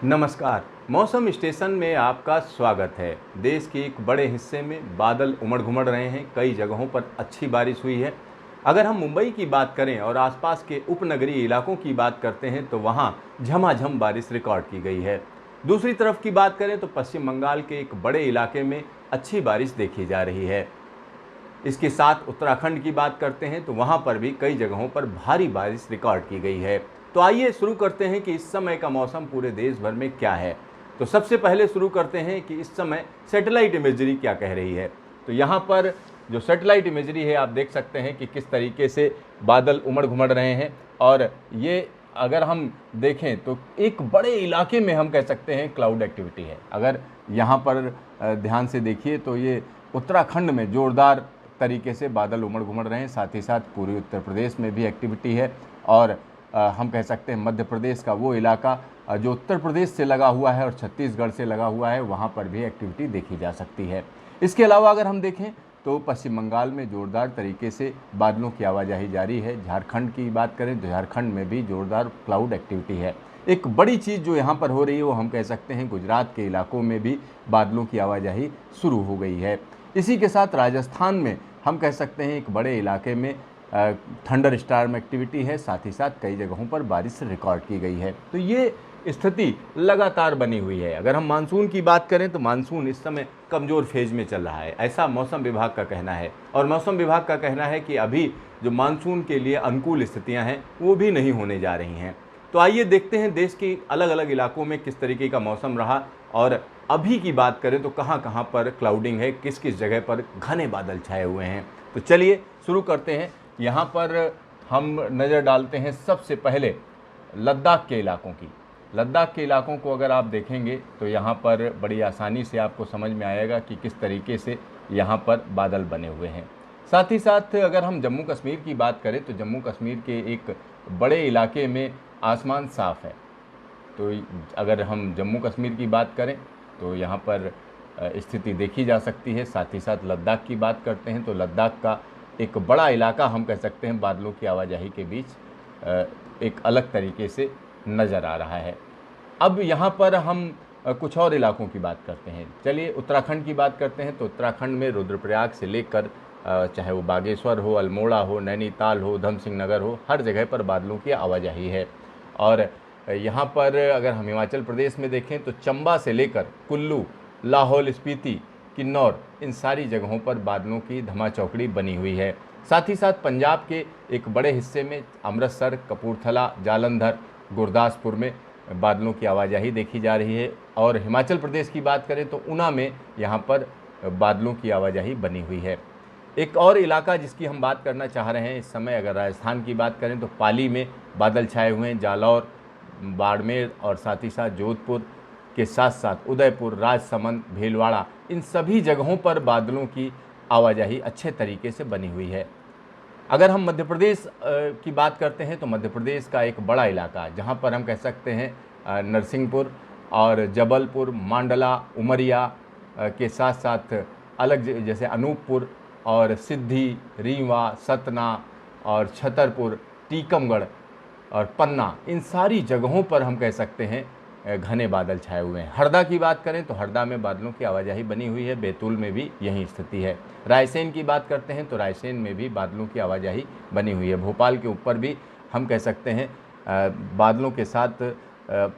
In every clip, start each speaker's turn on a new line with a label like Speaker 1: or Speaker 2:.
Speaker 1: नमस्कार। मौसम स्टेशन में आपका स्वागत है। देश के एक बड़े हिस्से में बादल उमड़ घुमड़ रहे हैं। कई जगहों पर अच्छी बारिश हुई है। अगर हम मुंबई की बात करें और आसपास के उपनगरीय इलाकों की बात करते हैं तो वहां झमाझम बारिश रिकॉर्ड की गई है। दूसरी तरफ की बात करें तो पश्चिम बंगाल के एक बड़े इलाके में अच्छी बारिश देखी जा रही है। इसके साथ उत्तराखंड की बात करते हैं तो वहां पर भी कई जगहों पर भारी बारिश रिकॉर्ड की गई है। तो आइए शुरू करते हैं कि इस समय का मौसम पूरे देश भर में क्या है। तो सबसे पहले शुरू करते हैं कि इस समय सैटेलाइट इमेजरी क्या कह रही है। तो यहाँ पर जो सैटेलाइट इमेजरी है आप देख सकते हैं कि किस तरीके से बादल उमड़ घुमड़ रहे हैं। और ये अगर हम देखें तो एक बड़े इलाके में हम कह सकते हैं क्लाउड एक्टिविटी है। अगर यहाँ पर ध्यान से देखिए तो ये उत्तराखंड में ज़ोरदार तरीके से बादल उमड़ घुमड़ रहे हैं। साथ ही साथ पूर्वी उत्तर प्रदेश में भी एक्टिविटी है। और हम कह सकते हैं मध्य प्रदेश का वो इलाका जो उत्तर प्रदेश से लगा हुआ है और छत्तीसगढ़ से लगा हुआ है, वहाँ पर भी एक्टिविटी देखी जा सकती है। इसके अलावा अगर हम देखें तो पश्चिम बंगाल में ज़ोरदार तरीके से बादलों की आवाजाही जारी है। झारखंड की बात करें तो झारखंड में भी ज़ोरदार क्लाउड एक्टिविटी है। एक बड़ी चीज़ जो यहाँ पर हो रही है वो हम कह सकते हैं गुजरात के इलाकों में भी बादलों की आवाजाही शुरू हो गई है। इसी के साथ राजस्थान में हम कह सकते हैं एक बड़े इलाके में थंडर स्टॉर्म एक्टिविटी है। साथ ही साथ कई जगहों पर बारिश रिकॉर्ड की गई है। तो ये स्थिति लगातार बनी हुई है। अगर हम मानसून की बात करें तो मानसून इस समय कमज़ोर फेज में चल रहा है, ऐसा मौसम विभाग का कहना है। और मौसम विभाग का कहना है कि अभी जो मानसून के लिए अनुकूल स्थितियाँ हैं वो भी नहीं होने जा रही हैं। तो आइए देखते हैं देश के अलग अलग इलाकों में किस तरीके का मौसम रहा। और अभी की बात करें तो कहाँ कहाँ पर क्लाउडिंग है, किस किस जगह पर घने बादल छाए हुए हैं। तो चलिए शुरू करते हैं। यहाँ पर हम नज़र डालते हैं सबसे पहले लद्दाख के इलाकों की। लद्दाख के इलाकों को अगर आप देखेंगे तो यहाँ पर बड़ी आसानी से आपको समझ में आएगा कि किस तरीके से यहाँ पर बादल बने हुए हैं। साथ ही साथ अगर हम जम्मू कश्मीर की बात करें तो जम्मू कश्मीर के एक बड़े इलाके में आसमान साफ़ है। तो अगर हम जम्मू कश्मीर की बात करें तो यहाँ पर स्थिति देखी जा सकती है। साथ ही साथ लद्दाख की बात करते हैं तो लद्दाख का एक बड़ा इलाका हम कह सकते हैं बादलों की आवाजाही के बीच एक अलग तरीके से नज़र आ रहा है। अब यहाँ पर हम कुछ और इलाकों की बात करते हैं। चलिए उत्तराखंड की बात करते हैं तो उत्तराखंड में रुद्रप्रयाग से लेकर चाहे वो बागेश्वर हो, अल्मोड़ा हो, नैनीताल हो, उधम सिंह नगर हो, हर जगह पर बादलों की आवाजाही है। और यहाँ पर अगर हम हिमाचल प्रदेश में देखें तो चंबा से लेकर कुल्लू, लाहौल स्पीति, किन्नौर, इन सारी जगहों पर बादलों की धमाचौकड़ी बनी हुई है। साथ ही साथ पंजाब के एक बड़े हिस्से में अमृतसर, कपूरथला, जालंधर, गुरदासपुर में बादलों की आवाजाही देखी जा रही है। और हिमाचल प्रदेश की बात करें तो ऊना में यहाँ पर बादलों की आवाजाही बनी हुई है। एक और इलाका जिसकी हम बात करना चाह रहे हैं इस समय, अगर राजस्थान की बात करें तो पाली में बादल छाए हुए हैं। जालौर, बाड़मेर और साथ ही साथ जोधपुर के साथ साथ उदयपुर, राजसमंद, भीलवाड़ा, इन सभी जगहों पर बादलों की आवाजाही अच्छे तरीके से बनी हुई है। अगर हम मध्य प्रदेश की बात करते हैं तो मध्य प्रदेश का एक बड़ा इलाका जहां पर हम कह सकते हैं नरसिंहपुर और जबलपुर, मांडला, उमरिया के साथ साथ अलग जैसे अनूपपुर और सिद्धि, रीवा, सतना और छतरपुर, टीकमगढ़ और पन्ना, इन सारी जगहों पर हम कह सकते हैं घने बादल छाए हुए हैं। हरदा की बात करें तो हरदा में बादलों की आवाजाही बनी हुई है। बैतूल में भी यही स्थिति है। रायसेन की बात करते हैं तो रायसेन में भी बादलों की आवाजाही बनी हुई है। भोपाल के ऊपर भी हम कह सकते हैं बादलों के साथ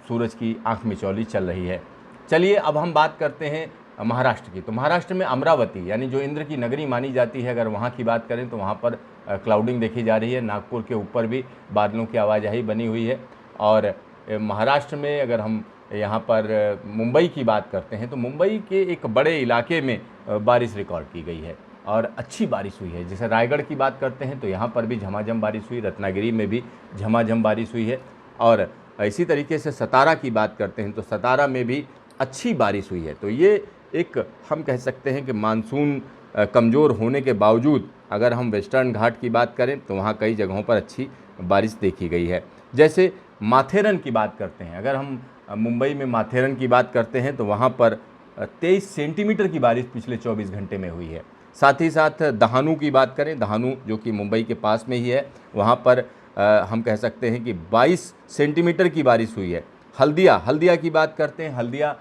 Speaker 1: सूरज की आंख मिचौली चल रही है। चलिए अब हम बात करते हैं महाराष्ट्र की। तो महाराष्ट्र में अमरावती यानी जो इंद्र की नगरी मानी जाती है, अगर वहाँ की बात करें तो वहाँ पर क्लाउडिंग देखी जा रही है। नागपुर के ऊपर भी बादलों की आवाजाही बनी हुई है। और महाराष्ट्र में अगर हम यहाँ पर मुंबई की बात करते हैं तो मुंबई के एक बड़े इलाके में बारिश रिकॉर्ड की गई है और अच्छी बारिश हुई है। जैसे रायगढ़ की बात करते हैं तो यहाँ पर भी झमाझम बारिश हुई, रत्नागिरी में भी झमाझम बारिश हुई है। और इसी तरीके से सतारा की बात करते हैं तो सतारा में भी अच्छी बारिश हुई है। तो ये एक हम कह सकते हैं कि मानसून कमज़ोर होने के बावजूद अगर हम वेस्टर्न घाट की बात करें तो वहाँ कई जगहों पर अच्छी बारिश देखी गई है। जैसे माथेरन की बात करते हैं, अगर हम मुंबई में माथेरन की बात करते हैं तो वहाँ पर 23 सेंटीमीटर की बारिश पिछले 24 घंटे में हुई है। साथ ही साथ दहानू की बात करें, दहानू जो कि मुंबई के पास में ही है, वहाँ पर हम कह सकते हैं कि 22 सेंटीमीटर की बारिश हुई है। हल्दिया, हल्दिया की बात करते हैं। हल्दिया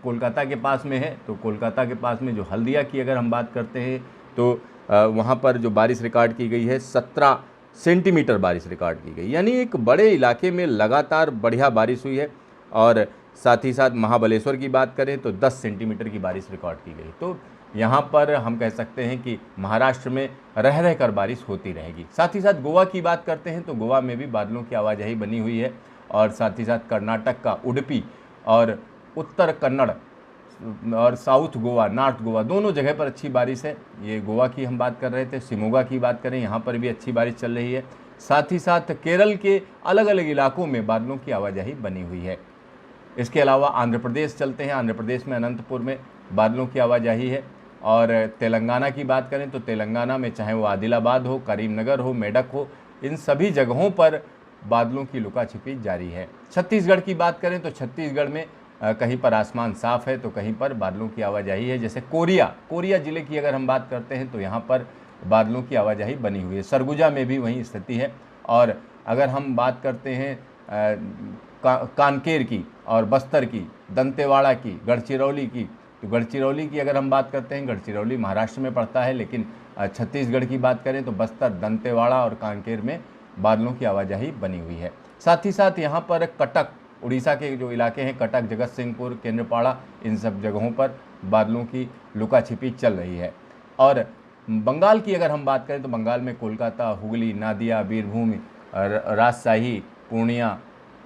Speaker 1: कोलकाता के पास में है, तो कोलकाता के पास में जो हल्दिया की अगर हम बात करते हैं तो वहाँ पर जो बारिश रिकॉर्ड की गई है 17 सेंटीमीटर बारिश रिकॉर्ड की गई, यानी एक बड़े इलाके में लगातार बढ़िया बारिश हुई है। और साथ ही साथ महाबलेश्वर की बात करें तो 10 सेंटीमीटर की बारिश रिकॉर्ड की गई। तो यहाँ पर हम कह सकते हैं कि महाराष्ट्र में रह रह कर बारिश होती रहेगी। साथ ही साथ गोवा की बात करते हैं तो गोवा में भी बादलों की आवाजाही बनी हुई है, और साथ ही साथ कर्नाटक का उडुपी और उत्तर कन्नड़ और साउथ गोवा, नॉर्थ गोवा, दोनों जगह पर अच्छी बारिश है। ये गोवा की हम बात कर रहे थे। शिमोगा की बात करें, यहाँ पर भी अच्छी बारिश चल रही है। साथ ही साथ केरल के अलग अलग इलाकों में बादलों की आवाजाही बनी हुई है। इसके अलावा आंध्र प्रदेश चलते हैं। आंध्र प्रदेश में अनंतपुर में बादलों की आवाजाही है। और तेलंगाना की बात करें तो तेलंगाना में चाहे वो आदिलाबाद हो, करीमनगर हो, मेडक हो, इन सभी जगहों पर बादलों की लुका छिपी जारी है। छत्तीसगढ़ की बात करें तो छत्तीसगढ़ में कहीं पर आसमान साफ है तो कहीं पर बादलों की आवाजाही है। जैसे कोरिया जिले की अगर हम बात करते हैं तो यहाँ पर बादलों की आवाजाही बनी हुई है। सरगुजा में भी वही स्थिति है। और अगर हम बात करते हैं कांकेर की और बस्तर की, दंतेवाड़ा की, गढ़चिरौली की, तो गढ़चिरौली की अगर हम बात करते हैं, गढ़चिरौली महाराष्ट्र में पड़ता है, लेकिन छत्तीसगढ़ की बात करें तो बस्तर, दंतेवाड़ा और कांकेर में बादलों की आवाजाही बनी हुई है। साथ ही साथ यहाँ पर कटक, उड़ीसा के जो इलाके हैं, कटक, जगत सिंहपुर, केंद्रपाड़ा, इन सब जगहों पर बादलों की लुका छिपी चल रही है। और बंगाल की अगर हम बात करें तो बंगाल में कोलकाता, हुगली, नादिया, बीरभूम, राजशाही, पूर्णिया,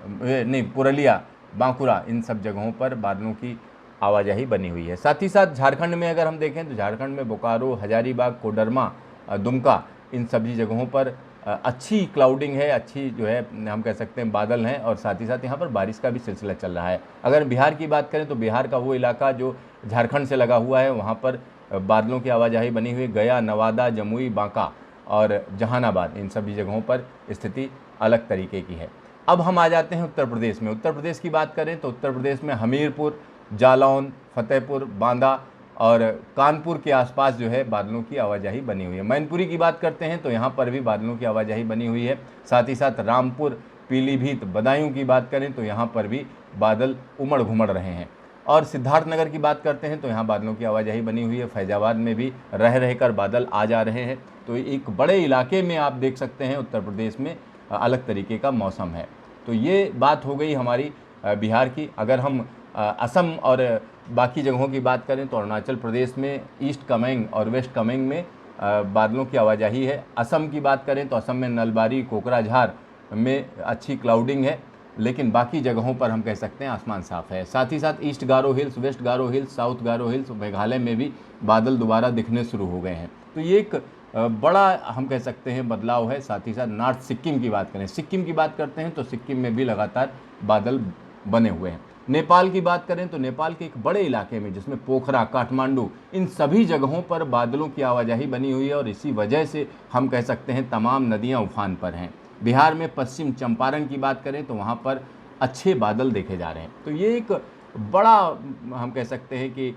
Speaker 1: नहीं पुरुलिया, बांकुरा, इन सब जगहों पर बादलों की आवाजाही बनी हुई है। साथ ही साथ झारखंड में अगर हम देखें तो झारखंड में बोकारो, हजारीबाग, कोडरमा, दुमका, इन सभी जगहों पर अच्छी क्लाउडिंग है, अच्छी जो है हम कह सकते हैं बादल हैं। और साथ ही साथ यहाँ पर बारिश का भी सिलसिला चल रहा है। अगर बिहार की बात करें तो बिहार का वो इलाका जो झारखंड से लगा हुआ है, वहाँ पर बादलों की आवाजाही बनी हुई। गया, नवादा, जमुई, बांका और जहानाबाद, इन सभी जगहों पर स्थिति अलग तरीके की है। अब हम आ जाते हैं उत्तर प्रदेश में। उत्तर प्रदेश की बात करें तो उत्तर प्रदेश में हमीरपुर, जालौन, फतेहपुर, बांदा और कानपुर के आसपास जो है बादलों की आवाजाही बनी हुई है। मैनपुरी की बात करते हैं तो यहाँ पर भी बादलों की आवाजाही बनी हुई है। साथ ही साथ रामपुर, पीलीभीत, बदायूं की बात करें तो यहाँ पर भी बादल उमड़ घुमड़ रहे हैं। और सिद्धार्थनगर की बात करते हैं तो यहाँ बादलों की आवाजाही बनी हुई है। फैजाबाद में भी रह रहकर बादल आ जा रहे हैं। तो एक बड़े इलाके में आप देख सकते हैं उत्तर प्रदेश में अलग तरीके का मौसम है। तो ये बात हो गई हमारी बिहार की। अगर हम असम और बाकी जगहों की बात करें तो अरुणाचल प्रदेश में ईस्ट कामेंग और वेस्ट कामेंग में बादलों की आवाजाही है। असम की बात करें तो असम में नलबारी, कोकराझार में अच्छी क्लाउडिंग है, लेकिन बाकी जगहों पर हम कह सकते हैं आसमान साफ है। साथ ही साथ ईस्ट गारो हिल्स, वेस्ट गारो हिल्स, साउथ गारो हिल्स, मेघालय में भी बादल दोबारा दिखने शुरू हो गए हैं। तो ये एक बड़ा हम कह सकते हैं बदलाव है। साथ ही साथ नॉर्थ सिक्किम की बात करें, सिक्किम की बात करते हैं तो सिक्किम में भी लगातार बादल बने हुए हैं। नेपाल की बात करें तो नेपाल के एक बड़े इलाके में जिसमें पोखरा, काठमांडू, इन सभी जगहों पर बादलों की आवाजाही बनी हुई है। और इसी वजह से हम कह सकते हैं तमाम नदियां उफान पर हैं। बिहार में पश्चिम चंपारण की बात करें तो वहाँ पर अच्छे बादल देखे जा रहे हैं। तो ये एक बड़ा हम कह सकते हैं कि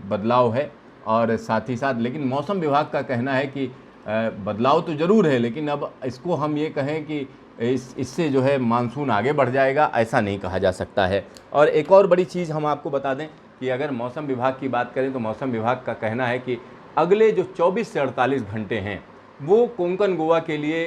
Speaker 1: बदलाव है। और साथ ही साथ लेकिन मौसम विभाग का कहना है कि बदलाव तो ज़रूर है, लेकिन अब इसको हम ये कहें कि इससे जो है मानसून आगे बढ़ जाएगा, ऐसा नहीं कहा जा सकता है। और एक और बड़ी चीज़ हम आपको बता दें कि अगर मौसम विभाग की बात करें तो मौसम विभाग का कहना है कि अगले जो 24 से 48 घंटे हैं वो कोंकण गोवा के लिए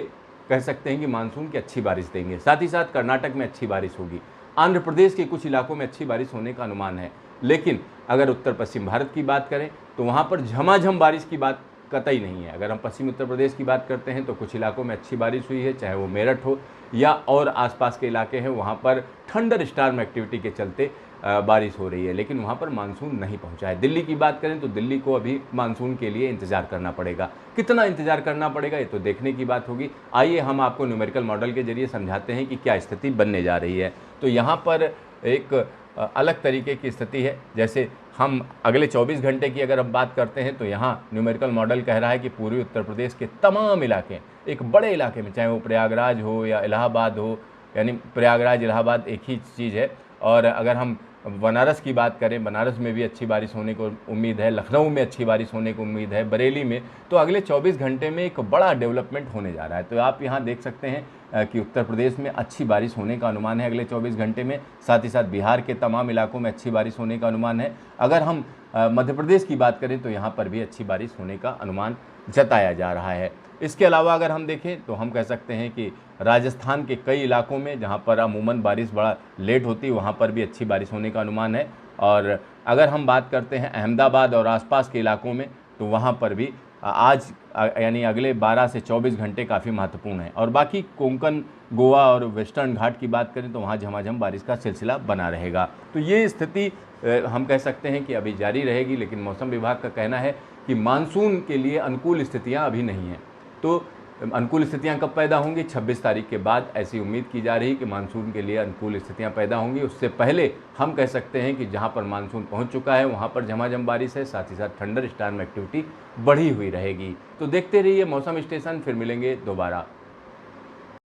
Speaker 1: कह सकते हैं कि मानसून की अच्छी बारिश देंगे। साथ ही साथ कर्नाटक में अच्छी बारिश होगी, आंध्र प्रदेश के कुछ इलाकों में अच्छी बारिश होने का अनुमान है। लेकिन अगर उत्तर पश्चिम भारत की बात करें तो वहाँ पर झमाझम बारिश की बात कतई नहीं है। अगर हम पश्चिम उत्तर प्रदेश की बात करते हैं तो कुछ इलाकों में अच्छी बारिश हुई है, चाहे वो मेरठ हो या और आसपास के इलाके हैं, वहाँ पर थंडर स्टॉर्म एक्टिविटी के चलते बारिश हो रही है, लेकिन वहाँ पर मानसून नहीं पहुँचा है। दिल्ली की बात करें तो दिल्ली को अभी मानसून के लिए इंतज़ार करना पड़ेगा। कितना इंतज़ार करना पड़ेगा ये तो देखने की बात होगी। आइए हम आपको न्यूमेरिकल मॉडल के जरिए समझाते हैं कि क्या स्थिति बनने जा रही है। तो यहाँ पर एक अलग तरीके की स्थिति है। जैसे हम अगले 24 घंटे की अगर हम बात करते हैं तो यहाँ न्यूमेरिकल मॉडल कह रहा है कि पूर्वी उत्तर प्रदेश के तमाम इलाके, एक बड़े इलाके में, चाहे वो प्रयागराज हो या इलाहाबाद हो, यानी प्रयागराज इलाहाबाद एक ही चीज़ है। और अगर हम बनारस की बात करें, बनारस में भी अच्छी बारिश होने को उम्मीद है, लखनऊ में अच्छी बारिश होने को उम्मीद है, बरेली में। तो अगले 24 घंटे में एक बड़ा डेवलपमेंट होने जा रहा है। तो आप यहाँ देख सकते हैं कि उत्तर प्रदेश में अच्छी बारिश होने का अनुमान है अगले 24 घंटे में। साथ ही साथ बिहार के तमाम इलाकों में अच्छी बारिश होने का अनुमान है। अगर हम मध्य प्रदेश की बात करें तो यहाँ पर भी अच्छी बारिश होने का अनुमान जताया जा रहा है। इसके अलावा अगर हम देखें तो हम कह सकते हैं कि राजस्थान के कई इलाकों में जहाँ पर अमूमन बारिश बड़ा लेट होती है, वहाँ पर भी अच्छी बारिश होने का अनुमान है। और अगर हम बात करते हैं अहमदाबाद और आसपास के इलाकों में, तो वहाँ पर भी आज यानी अगले 12 से 24 घंटे काफ़ी महत्वपूर्ण है। और बाकी कोंकण, गोवा और वेस्टर्न घाट की बात करें तो वहाँ झमाझम बारिश का सिलसिला बना रहेगा। तो ये स्थिति हम कह सकते हैं कि अभी जारी रहेगी, लेकिन मौसम विभाग का कहना है कि मानसून के लिए अनुकूल स्थितियाँ अभी नहीं हैं। तो अनुकूल स्थितियां कब पैदा होंगी? 26 तारीख के बाद ऐसी उम्मीद की जा रही है कि मानसून के लिए अनुकूल स्थितियां पैदा होंगी। उससे पहले हम कह सकते हैं कि जहां पर मानसून पहुंच चुका है वहां पर झमाझम बारिश है, साथ ही साथ थंडर स्टॉर्म एक्टिविटी बढ़ी हुई रहेगी। तो देखते रहिए मौसम स्टेशन, फिर मिलेंगे दोबारा।